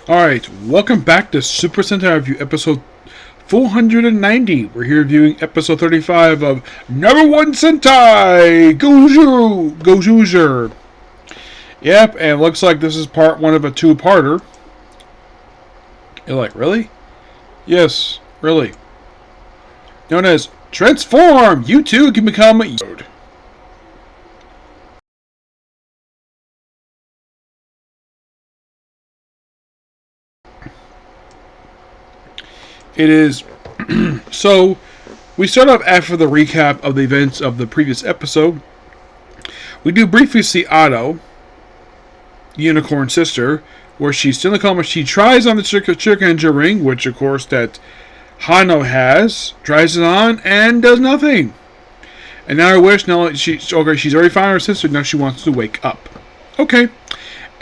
Alright, welcome back to Super Sentai Review episode 490. We're here reviewing episode 35 of Number 1 Sentai! Gozyuger! Yep, and it looks like this is part one of a two-parter. You're like, really? Yes, really. Known as Transform! You too can become a... It is. So, we start off after the recap of the events of the previous episode. We do briefly see Otto, Unicorn Sister, where she's still in the coma. She tries on the Chicken ring, which of course that Hano has, tries it on, and does nothing. And now her wish, now she's already found her sister, now she wants to wake up. Okay.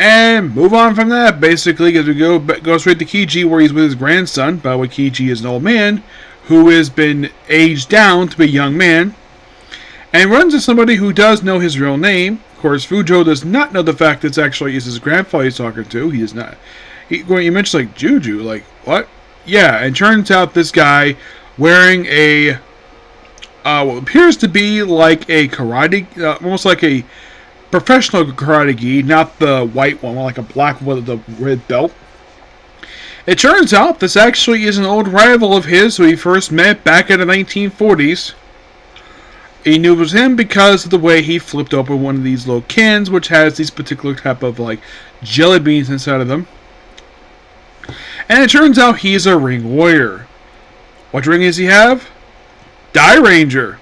And move on from that, basically, as we go straight to Kiji, where he's with his grandson. By the way, Kiji is an old man who has been aged down to be a young man, and runs into somebody who does know his real name. Of course, Fujo does not know the fact that it's actually his grandfather he's talking to. He does not. He mentions like Juju, like what? Yeah, and turns out this guy wearing a what appears to be like a karate, almost like a professional karate gi, not the white one, like a black one with the red belt. It turns out this actually is an old rival of his who he first met back in the 1940s. He knew it was him because of the way he flipped open one of these little cans, which has these particular type of like jelly beans inside of them. And it turns out he's a ring warrior. What ring does he have? Die Ranger.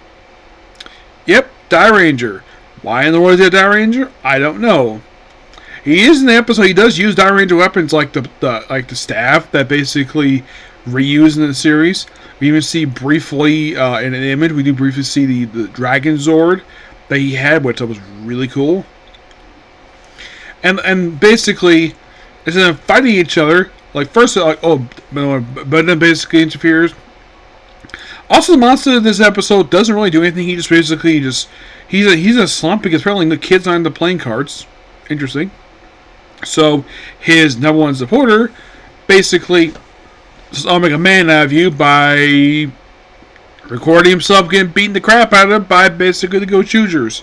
Yep, Die Ranger. Why in the world is he a Die Ranger? I don't know. He is in the episode. He does use Die Ranger weapons like the staff that basically reused in the series. We even see briefly in an image. We do briefly see the Dragon Zord that he had, which was really cool. And basically, instead of fighting each other, like first like but then basically interferes. Also, the monster of this episode doesn't really do anything. He just basically he's a slump because apparently the kids aren't the playing cards. Interesting. So his number one supporter basically says, "I'll make a man out of you" by recording himself getting beaten the crap out of him by basically the Gozyugers.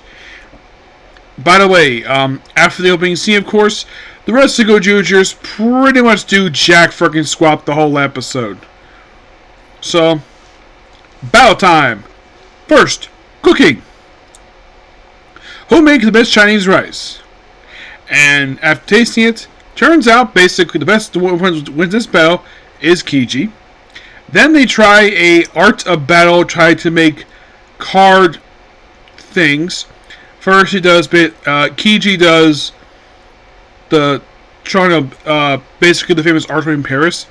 By the way, after the opening scene, of course, the rest of the Gozyugers pretty much do jack fucking squat the whole episode. So, battle time. First, cooking. Who makes the best Chinese rice? And after tasting it, turns out basically the best one wins this battle is Kiji. Then they try a art of battle, try to make card things. First, Kiji does the trying to basically the famous art in Paris,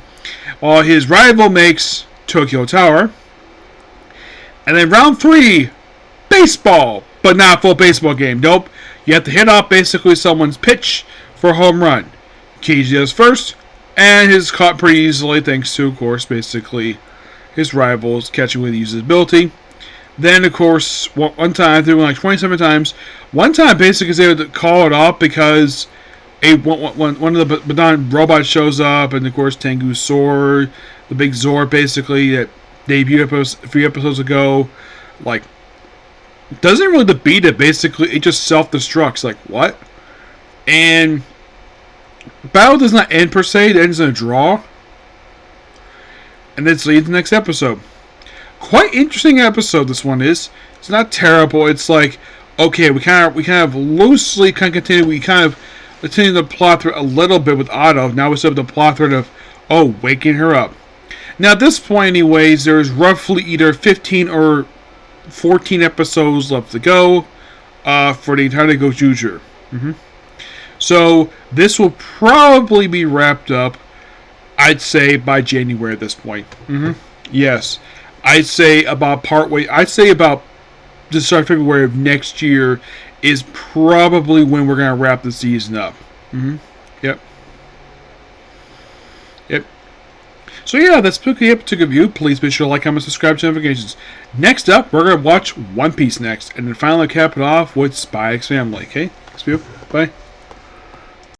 while his rival makes Tokyo Tower. And then round 3, baseball, but not a full baseball game. Nope. You have to hit off basically someone's pitch for a home run. Kiji does first, and is caught pretty easily thanks to, of course, basically his rivals catching when he uses his ability. Then, of course, one time, through like 27 times, one time basically is able to call it off because one of the Badan robots shows up, and of course Tengu's sword, the big Zord basically that debuted a few episodes ago, like, doesn't really defeat it, basically, it just self-destructs, like, what? And battle does not end per se, it ends in a draw. And then it's leads the next episode. Quite interesting episode this one is. It's not terrible, it's like, okay, we kind of loosely continue the plot thread a little bit with Otto. Now we set up the plot thread of, waking her up. Now, at this point, anyways, there's roughly either 15 or 14 episodes left to go for the entire Gozyuger. So, this will probably be wrapped up, I'd say, by January at this point. Yes. I'd say about the start of February of next year is probably when we're going to wrap the season up. Yep. So yeah, that's Spooky Episode Review. Please be sure to like, comment, subscribe to notifications. Next up, we're going to watch One Piece next. And then finally cap it off with Spy X Family. Okay? Thanks, Bye.